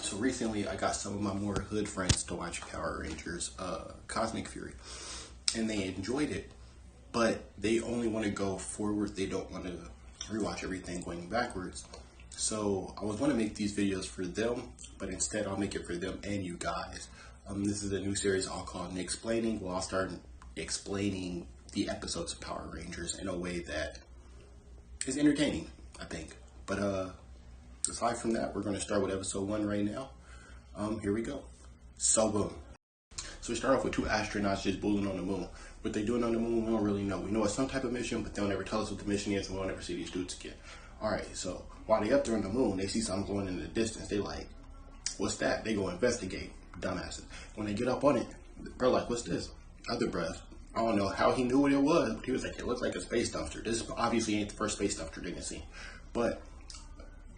So recently I got some of my more hood friends to watch Power Rangers Cosmic Fury, and they enjoyed it, but they only want to go forward. They don't want to rewatch everything going backwards. So I was going to make these videos for them, but instead I'll make it for them and you guys. This is a new series I'll call Hoodsplaining. Well, I'll start explaining the episodes of Power Rangers in a way that is entertaining, I think. But aside from that, we're going to start with episode 1 right now. Here we go. So boom. So we start off with 2 astronauts just bullying on the moon. What they doing on the moon, we don't really know. We know it's some type of mission, but they'll never tell us what the mission is, and we'll never see these dudes again. Alright, so while they up there on the moon, they see something going in the distance. They like, what's that? They go investigate. Dumbasses. When they get up on it, bro like, what's this? Other bruh, I don't know how he knew what it was, but he was like, it looks like a space dumpster. This obviously ain't the first space dumpster they've seen. But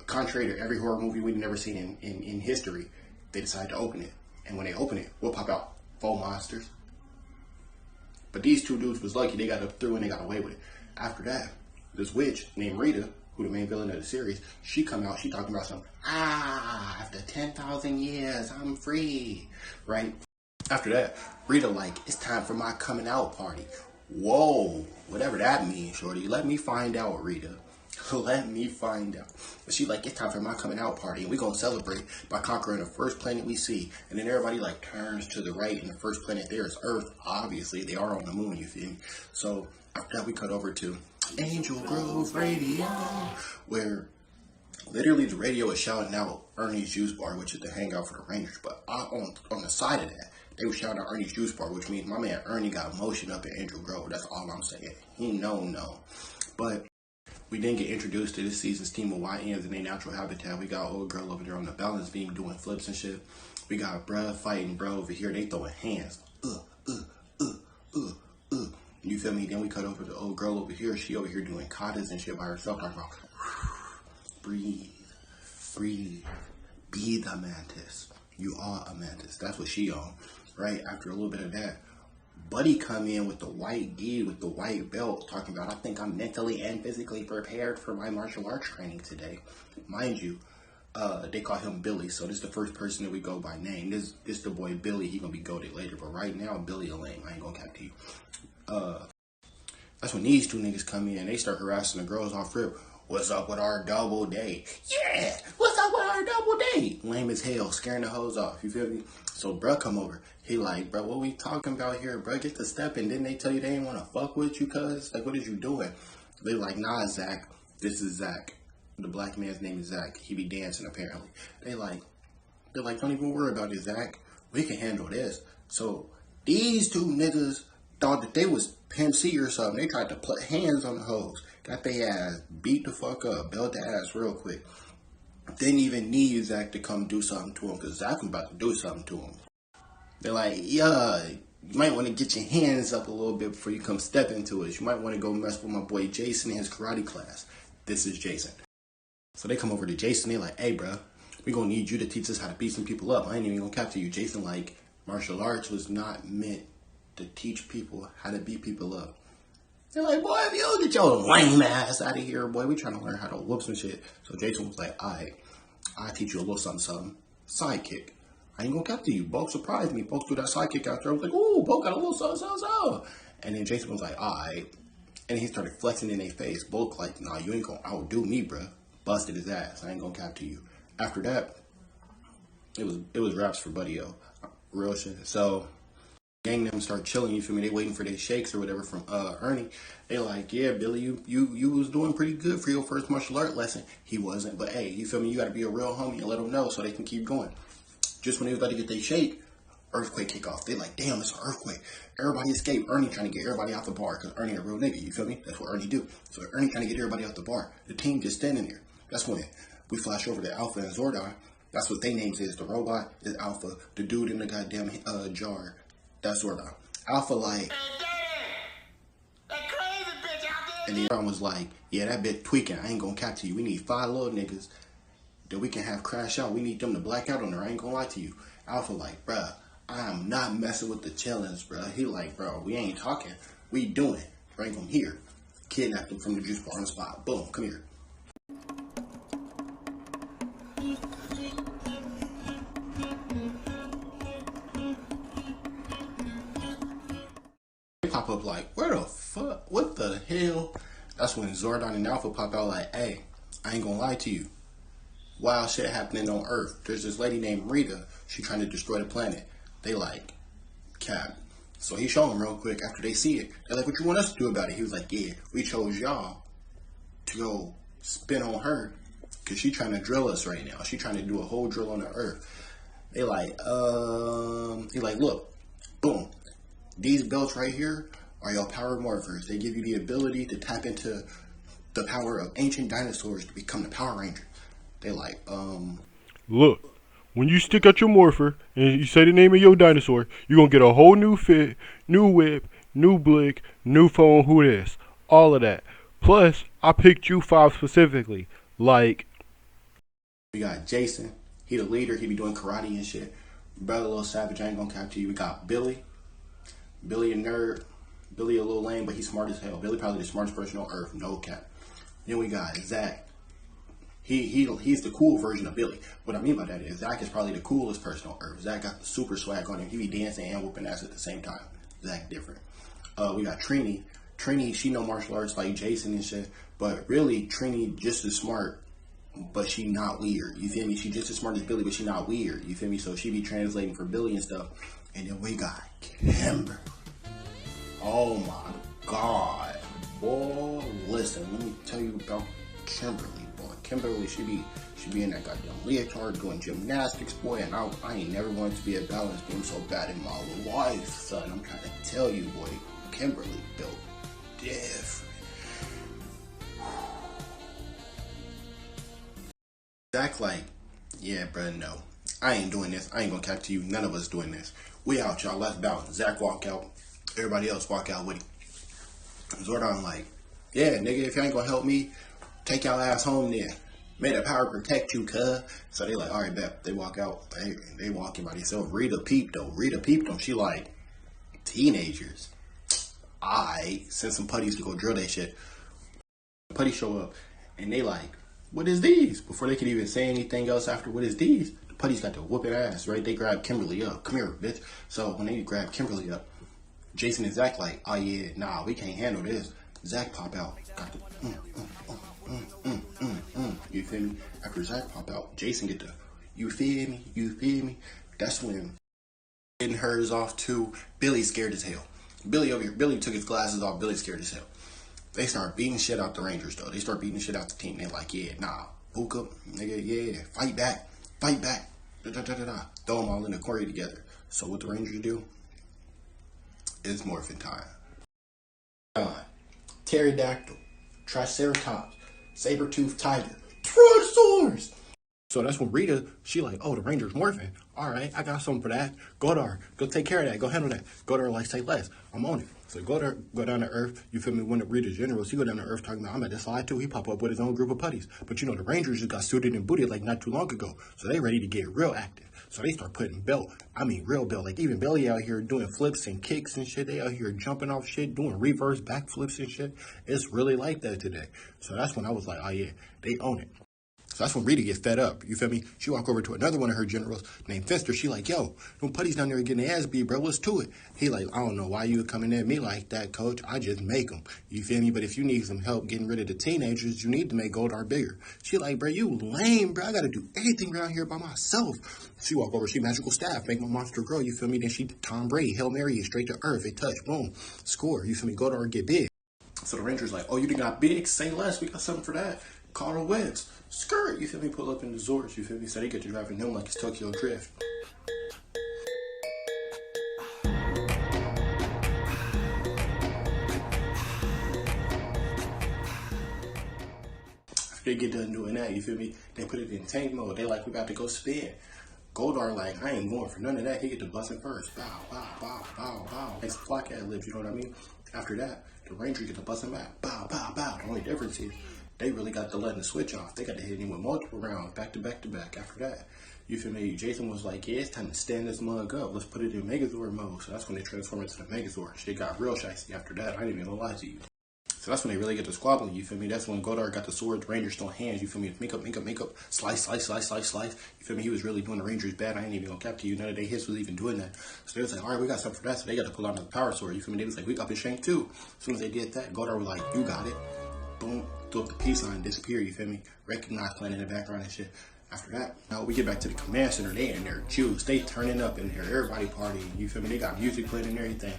contrary to every horror movie we've never seen in history, they decide to open it. And when they open it, we'll pop out 4 monsters. But these 2 dudes was lucky. They got up through and they got away with it. After that, this witch named Rita, who the main villain of the series, she come out, she talking about something. After 10,000 years, I'm free, right? After that, Rita like, it's time for my coming out party. Whoa, whatever that means, shorty. Let me find out, Rita. Let me find out. But she like, it's time for my coming out party, and we gonna celebrate by conquering the first planet we see. And then everybody like turns to the right, and the first planet there is Earth. Obviously, they are on the moon, you feel me? So after that, we cut over to Angel Grove Radio, where literally the radio is shouting out Ernie's Juice Bar, which is the hangout for the Rangers. But on the side of that, they were shouting out Ernie's Juice Bar, which means my man Ernie got motion up in Angel Grove. That's all I'm saying. He no. But we didn't get introduced to this season's team of YNs in their natural habitat. We got old girl over there on the balance beam doing flips and shit. We got bruh fighting bro over here. They throwing hands. You feel me? Then we cut over to the old girl over here. She over here doing katas and shit by herself. Talking about breathe. Be the mantis. You are a mantis. That's what she on. Right? After a little bit of that, Buddy come in with the white gi, with the white belt, talking about, I think I'm mentally and physically prepared for my martial arts training today. Mind you, they call him Billy, so this is the first person that we go by name. This the boy Billy. He gonna be goated later, but right now, Billy a lame. I ain't gonna cap to you. That's when these 2 niggas come in. They start harassing the girls off rip. What's up with our double date? Yeah, what's up with our double date? Lame as hell, scaring the hoes off. You feel me? So bruh come over. He like, bro, what we talking about here, bro? Get the step in. Didn't they tell you they didn't want to fuck with you, cuz? Like, what is you doing? They like, nah, Zach. This is Zach. The black man's name is Zach. He be dancing, apparently. They're like, don't even worry about it, Zach. We can handle this. So these 2 niggas thought that they was Pimp C or something. They tried to put hands on the hoes. Got their ass beat the fuck up. Belt the ass real quick. Didn't even need Zach to come do something to him, because Zach was about to do something to him. They're like, yeah, you might want to get your hands up a little bit before you come step into it. You might want to go mess with my boy Jason in his karate class. This is Jason. So they come over to Jason. They're like, hey, bro, we going to need you to teach us how to beat some people up. I ain't even going to capture you. Jason, like, martial arts was not meant to teach people how to beat people up. They're like, boy, if you don't get your lame ass out of here, boy, we trying to learn how to whoop some shit. So Jason was like, all right, I'll teach you a little something. Sidekick. I ain't gonna capture you. Bulk surprised me. Bulk threw that sidekick out there. I was like, ooh, Bulk got a little so. And then Jason was like, all right. And he started flexing in their face. Bulk like, nah, you ain't gonna outdo me, bruh. Busted his ass. I ain't gonna capture you. After that, it was raps for Buddy O. Real shit. So gang them start chilling, you feel me? They waiting for their shakes or whatever from Ernie. They like, yeah, Billy, you was doing pretty good for your first martial art lesson. He wasn't, but hey, you feel me? You gotta be a real homie and let them know so they can keep going. Just when they was about to get their shake, earthquake kick off. They like, damn, it's an earthquake. Everybody escape. Ernie trying to get everybody out the bar, because Ernie a real nigga, you feel me? That's what Ernie do. So Ernie trying to get everybody out the bar. The team just standing there. That's when we flash over to Alpha and Zordon. That's what their names is. The robot is Alpha. The dude in the goddamn jar, that's Zordon. Alpha like, and the Zordon was like, yeah, that bitch tweaking. I ain't gonna capture you. We need 5 little niggas that we can have crash out. We need them to black out on her. I ain't gonna lie to you. Alpha like, bruh, I'm not messing with the challenge, bruh. He like, bro, we ain't talking. We doing it. Bring him here. Kidnapped him from the juice bar on the spot. Boom, come here. pop up like, where the fuck? What the hell? That's when Zordon and Alpha pop out like, hey, I ain't gonna lie to you. Wild shit happening on Earth. There's this lady named Rita. She trying to destroy the planet. They like, Cap. So he show them real quick after they see it. They're like, what you want us to do about it? He was like, yeah, we chose y'all to go spin on her because she trying to drill us right now. She trying to do a whole drill on the Earth. They like, he like, look, boom. These belts right here are your power morphers. They give you the ability to tap into the power of ancient dinosaurs to become the Power Ranger. They like, Look, when you stick out your morpher and you say the name of your dinosaur, you're going to get a whole new fit, new whip, new blick, new phone, who this, all of that. Plus, I picked you 5 specifically. Like, we got Jason. He the leader. He be doing karate and shit. Brother, a little savage. I ain't gonna cap to you. We got Billy. Billy a nerd. Billy a little lame, but he's smart as hell. Billy probably the smartest person on Earth. No cap. Then we got Zach. He's the cool version of Billy. What I mean by that is Zach is probably the coolest person on Earth. Zach got the super swag on him. He be dancing and whooping ass at the same time. Zach different. We got Trini. Trini, she know martial arts like Jason and shit, but really Trini just as smart, but she not weird. You feel me? She just as smart as Billy, but she not weird. You feel me? So she be translating for Billy and stuff. And then we got Kimber. Oh my God. Boy, listen, let me tell you about Kimberly. Kimberly, she be in that goddamn leotard doing gymnastics, boy, and I ain't never wanted to be a balance beam so bad in my life, son. I'm trying to tell you, boy, Kimberly built different. Zach like, yeah, bruh, no. I ain't doing this. I ain't gonna cap to you. None of us doing this. We out, y'all. Let's balance. Zach walk out. Everybody else walk out with him. Zordon like, yeah, nigga, if you ain't gonna help me, take y'all ass home then. May the power protect you, cuz. So they like, all right, bet. They walk out. They walking by themselves. Rita peeped them. She like, teenagers. I sent some putties to go drill that shit. The putties show up, and they like, what is these? Before they could even say anything else after, what is these? The putties got to whooping ass, right? They grab Kimberly up. Come here, bitch. So when they grab Kimberly up, Jason and Zach like, oh yeah, nah, we can't handle this. Zach pop out. Got the, You feel me? After Zach pop out, Jason get the, you feel me? That's when getting hers off too. Billy scared as hell. Billy over here, Billy took his glasses off. Billy scared as hell. They start beating shit out the Rangers though. They start beating shit out the team. They're like, yeah, nah, book up, nigga, yeah, fight back. Da. Throw them all in the quarry together. So what the Rangers do? It's morphin' time. Pterodactyl, Triceratops, saber-toothed tiger, Tyrannosaurus. So that's when Rita, she like, oh, the Rangers morphing. All right, I got something for that. Godar, go take care of that. Go handle that. Godar like, say less. I'm on it. So Godar go down to Earth. You feel me? One of Rita's generals, he go down to Earth talking about, I'm at this slide too. He pop up with his own group of putties. But you know, the Rangers just got suited and booted like not too long ago. So they ready to get real active. So they start putting real belt. Like even Billy out here doing flips and kicks and shit. They out here jumping off shit, doing reverse backflips and shit. It's really like that today. So that's when I was like, oh yeah, they own it. So that's when Rita gets fed up. You feel me? She walk over to another one of her generals named Finster. She like, yo, them putties down there getting their ass beat, bro. What's to it? He like, I don't know why you coming at me like that, coach. I just make them. You feel me? But if you need some help getting rid of the teenagers, you need to make Goldar bigger. She like, bro, you lame, bro. I got to do everything around here by myself. She walk over. She magical staff. Make my monster grow. You feel me? Then she Tom Brady. Hail Mary is straight to Earth. It touch. Boom. Score. You feel me? Goldar get big. So the Rangers like, oh, you got big? Say less. We got something for that. Call the Weds. Skirt, you feel me? Pull up in the Zords, you feel me? So they get to driving him like it's Tokyo Drift. After they get done doing that, you feel me? They put it in tank mode. They like, we about to go spin. Goldar like, I ain't going for none of that. He get the busting first. Bow, bow, bow, bow, bow. Makes flock ad libs, you know what I mean? After that, the Ranger get the busting back. Bow, bow, bow. The only difference is they really got to letting the switch off. They got to hit him with multiple rounds, back to back to back. After that, you feel me? Jason was like, yeah, it's time to stand this mug up. Let's put it in Megazord mode. So that's when they transform into the Megazord. Shit got real shicey after that. I ain't even gonna lie to you. So So that's when they really get to squabbling, you feel me? That's when Godard got the swords, Rangers still hands, you feel me? Make up, slice, you feel me? He was really doing the Rangers bad. I ain't even gonna cap to you. None of their hits was even doing that. So they was like, all right, we got something for that. So they got to pull out another power sword, you feel me? They was like, we got his shank too. As soon as they did that, Godard was like, you got it. Boom, threw up the peace sign, disappear, you feel me? Recognize playing in the background and shit. After that, now we get back to the command center. They in there, juice. They turning up in here. Everybody partying. You feel me? They got music playing and everything.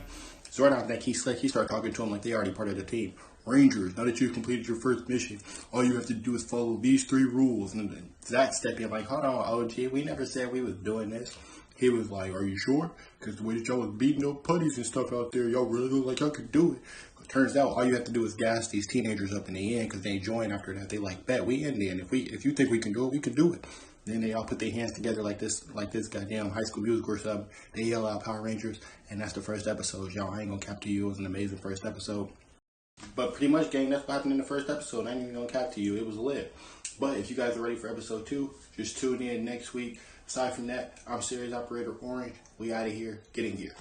Zordon think he's slick. He started talking to him like they already part of the team. Rangers, now that you've completed your first mission, all you have to do is follow these 3 rules. And then Zach stepped in like, hold on, OG, we never said we was doing this. He was like, are you sure? Because the way that y'all was beating up putties and stuff out there, y'all really look like y'all could do it. Turns out all you have to do is gas these teenagers up in the end because they join after that. They like, bet we in there. And if you think we can do it, we can do it. Then they all put their hands together like this goddamn High School Musical or something. They yell out Power Rangers, and that's the first episode, y'all. I ain't gonna cap to you. It was an amazing first episode. But pretty much, gang, that's what happened in the first episode. I ain't even gonna cap to you. It was lit. But if you guys are ready for episode 2, just tune in next week. Aside from that, I'm Series Operator Orange. We out of here. Get in gear.